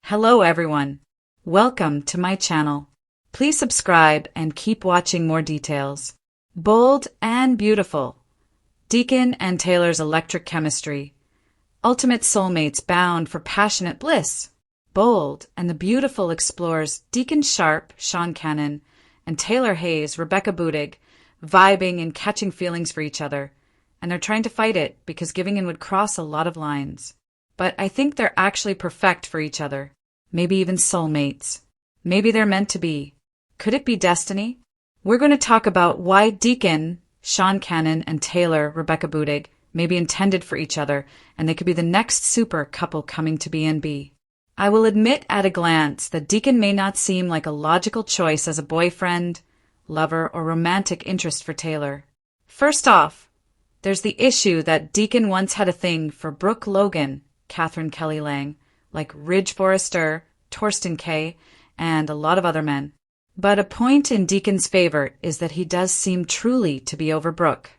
Hello everyone. Welcome to my channel. Please subscribe and keep watching more details. Bold and beautiful. Deacon and Taylor's electric chemistry. Ultimate soulmates bound for passionate bliss. Bold and the beautiful explores Deacon Sharp, Sean Cannon, and Taylor Hayes, Rebecca Budig, vibing and catching feelings for each other. And they're trying to fight it because giving in would cross a lot of lines. But I think they're actually perfect for each other. Maybe even soulmates. Maybe they're meant to be. Could it be destiny? We're going to talk about why Deacon, Sean Cannon, and Taylor, Rebecca Budig, may be intended for each other, and they could be the next super couple coming to B&B. I will admit at a glance that Deacon may not seem like a logical choice as a boyfriend, lover, or romantic interest for Taylor. First off, there's the issue that Deacon once had a thing for Brooke Logan, Catherine Kelly Lang, like Ridge Forrester, Torsten Kay, and a lot of other men. But a point in Deacon's favor is that he does seem truly to be over Brooke.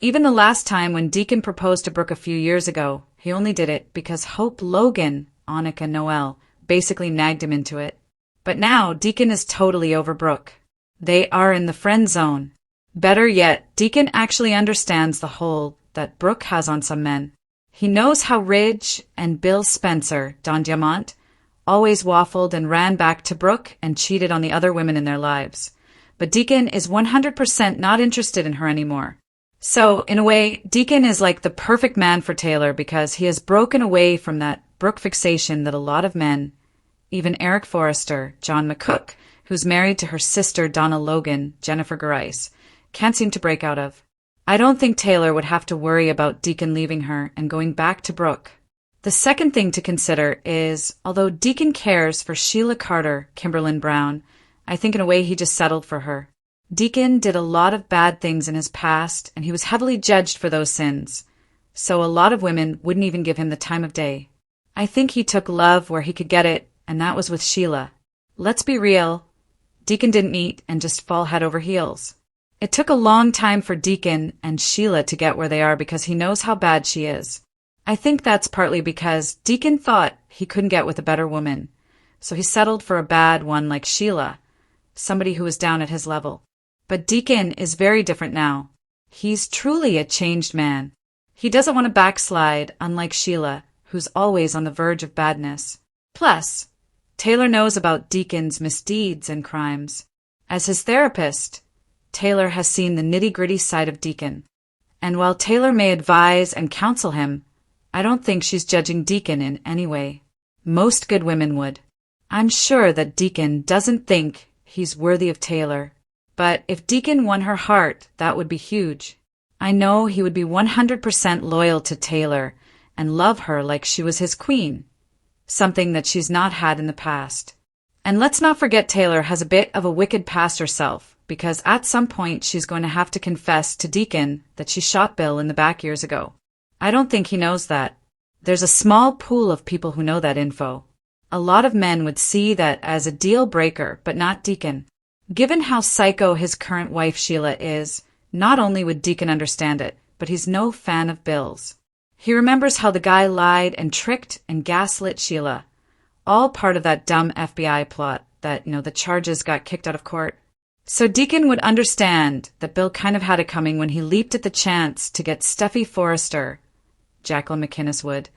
Even the last time when Deacon proposed to Brooke a few years ago, he only did it because Hope Logan, Annika Noel, basically nagged him into it. But now Deacon is totally over Brooke. They are in the friend zone. Better yet, Deacon actually understands the hold that Brooke has on some men. He knows how Ridge and Bill Spencer, Don Diamant, always waffled and ran back to Brooke and cheated on the other women in their lives. But Deacon is 100% not interested in her anymore. So, in a way, Deacon is like the perfect man for Taylor because he has broken away from that Brooke fixation that a lot of men, even Eric Forrester, John McCook, who's married to her sister Donna Logan, Jennifer Grice, can't seem to break out of. I don't think Taylor would have to worry about Deacon leaving her and going back to Brooke. The second thing to consider is, although Deacon cares for Sheila Carter, Kimberlyn Brown, I think in a way he just settled for her. Deacon did a lot of bad things in his past, and he was heavily judged for those sins. So a lot of women wouldn't even give him the time of day. I think he took love where he could get it, and that was with Sheila. Let's be real. Deacon didn't meet and just fall head over heels. It took a long time for Deacon and Sheila to get where they are because he knows how bad she is. I think that's partly because Deacon thought he couldn't get with a better woman, so he settled for a bad one like Sheila, somebody who was down at his level. But Deacon is very different now. He's truly a changed man. He doesn't want to backslide, unlike Sheila, who's always on the verge of badness. Plus, Taylor knows about Deacon's misdeeds and crimes. As his therapist, Taylor has seen the nitty-gritty side of Deacon. And while Taylor may advise and counsel him, I don't think she's judging Deacon in any way. Most good women would. I'm sure that Deacon doesn't think he's worthy of Taylor. But if Deacon won her heart, that would be huge. I know he would be 100% loyal to Taylor and love her like she was his queen, something that she's not had in the past. And let's not forget Taylor has a bit of a wicked past herself, because at some point she's going to have to confess to Deacon that she shot Bill in the back years ago. I don't think he knows that. There's a small pool of people who know that info. A lot of men would see that as a deal breaker, but not Deacon. Given how psycho his current wife Sheila is, not only would Deacon understand it, but he's no fan of Bill's. He remembers how the guy lied and tricked and gaslit Sheila. All part of that dumb FBI plot that, the charges got kicked out of court. So Deacon would understand that Bill kind of had it coming when he leaped at the chance to get Steffi Forrester, Jacqueline McInnes would,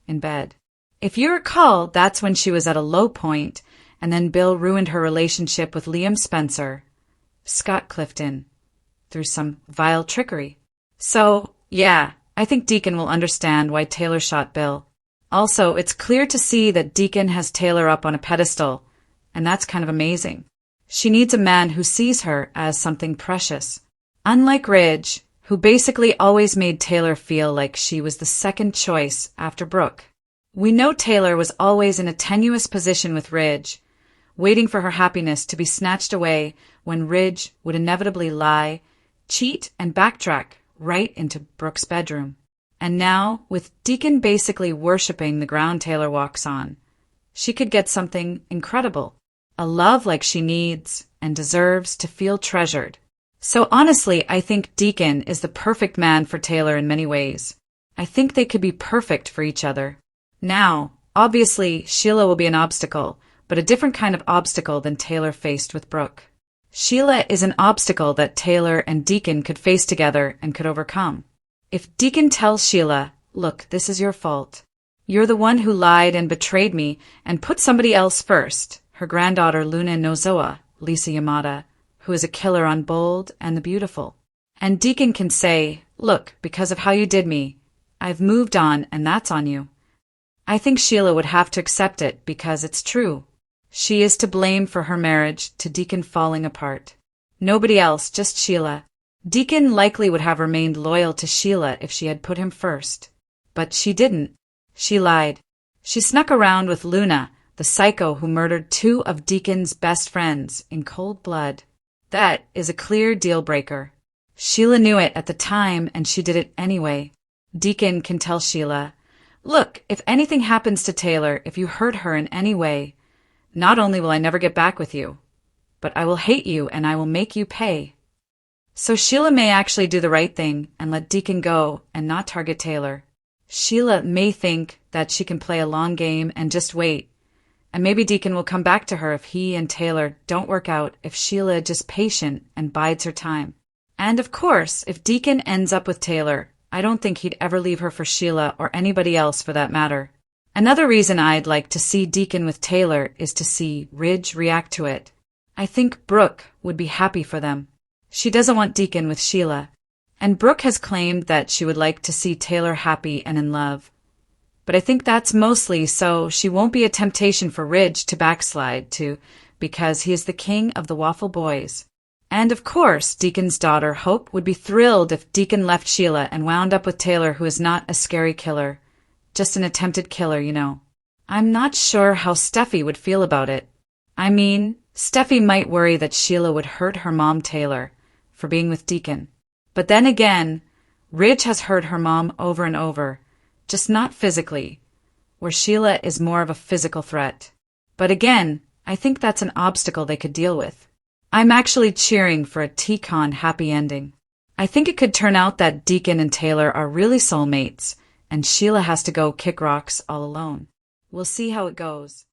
in bed. If you recall, that's when she was at a low point, and then Bill ruined her relationship with Liam Spencer, Scott Clifton, through some vile trickery. So, yeah, I think Deacon will understand why Taylor shot Bill. Also, it's clear to see that Deacon has Taylor up on a pedestal, and that's kind of amazing. She needs a man who sees her as something precious. Unlike Ridge, who basically always made Taylor feel like she was the second choice after Brooke. We know Taylor was always in a tenuous position with Ridge, waiting for her happiness to be snatched away when Ridge would inevitably lie, cheat, and backtrack right into Brooke's bedroom. And now, with Deacon basically worshipping the ground Taylor walks on, she could get something incredible. A love like she needs and deserves to feel treasured. So honestly, I think Deacon is the perfect man for Taylor in many ways. I think they could be perfect for each other. Now, Obviously, Sheila will be an obstacle, but a different kind of obstacle than Taylor faced with Brooke. Sheila is an obstacle that Taylor and Deacon could face together and could overcome. If Deacon tells Sheila, "Look, this is your fault. You're the one who lied and betrayed me and put somebody else first," her granddaughter Luna Nozoa, Lisa Yamada, who is a killer on Bold and the Beautiful. And Deacon can say, "Look, because of how you did me, I've moved on and that's on you." I think Sheila would have to accept it because it's true. She is to blame for her marriage to Deacon falling apart. Nobody else, just Sheila. Deacon likely would have remained loyal to Sheila if she had put him first. But she didn't. She lied. She snuck around with Luna, the psycho who murdered two of Deacon's best friends in cold blood. That is a clear deal breaker. Sheila knew it at the time and she did it anyway. Deacon can tell Sheila, "Look, if anything happens to Taylor, if you hurt her in any way, not only will I never get back with you, but I will hate you and I will make you pay." So Sheila may actually do the right thing and let Deacon go and not target Taylor. Sheila may think that she can play a long game and just wait, and maybe Deacon will come back to her if he and Taylor don't work out, if Sheila is just patient and bides her time. And of course, if Deacon ends up with Taylor, I don't think he'd ever leave her for Sheila or anybody else for that matter. Another reason I'd like to see Deacon with Taylor is to see Ridge react to it. I think Brooke would be happy for them. She doesn't want Deacon with Sheila. And Brooke has claimed that she would like to see Taylor happy and in love. But I think that's mostly so she won't be a temptation for Ridge to backslide to, because he is the king of the Waffle Boys. And of course, Deacon's daughter, Hope, would be thrilled if Deacon left Sheila and wound up with Taylor, who is not a scary killer. Just an attempted killer, you know. I'm not sure how Steffi would feel about it. I mean, Steffi might worry that Sheila would hurt her mom Taylor for being with Deacon. But then again, Ridge has hurt her mom over and over, just not physically, where Sheila is more of a physical threat. But again, I think that's an obstacle they could deal with. I'm actually cheering for a T-Con happy ending. I think it could turn out that Deacon and Taylor are really soulmates, and Sheila has to go kick rocks all alone. We'll see how it goes.